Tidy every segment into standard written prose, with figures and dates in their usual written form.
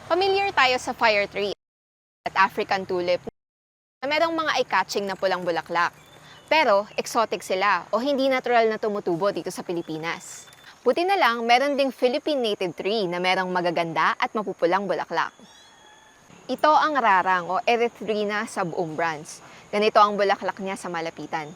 Familiar tayo sa fire tree at African tulip na merong mga eye-catching na pulang bulaklak. Pero exotic sila o hindi natural na tumutubo dito sa Pilipinas. Buti na lang, meron ding Philippine native tree na merong magaganda at mapupulang bulaklak. Ito ang rarang o Erythrina subumbrans. Ganito ang bulaklak niya sa malapitan.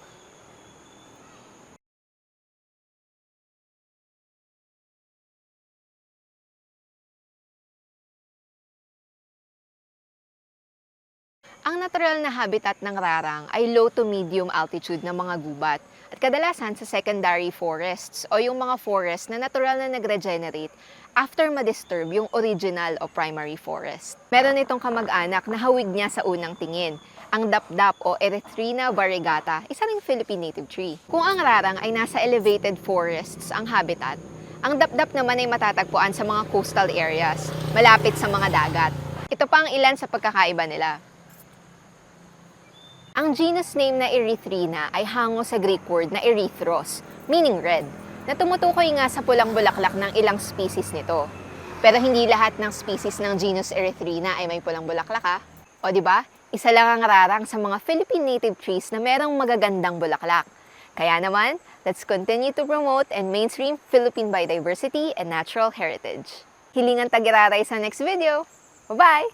Ang natural na habitat ng rarang ay low to medium altitude na mga gubat at kadalasan sa secondary forests o yung mga forest na natural na nag-regenerate after ma-disturb yung original o primary forest. Meron itong kamag-anak na hawig niya sa unang tingin, ang dapdap o Erythrina variegata, isa ring Philippine native tree. Kung ang rarang ay nasa elevated forests ang habitat, ang dapdap naman ay matatagpuan sa mga coastal areas, malapit sa mga dagat. Ito pa ang ilan sa pagkakaiba nila. Ang genus name na Erythrina ay hango sa Greek word na erythros, meaning red, na tumutukoy nga sa pulang bulaklak ng ilang species nito. Pero hindi lahat ng species ng genus Erythrina ay may pulang bulaklak ha. O di ba? Isa lang ang rarang sa mga Philippine native trees na merong magagandang bulaklak. Kaya naman, let's continue to promote and mainstream Philippine biodiversity and natural heritage. Hilingan tagiraray sa next video. Bye-bye!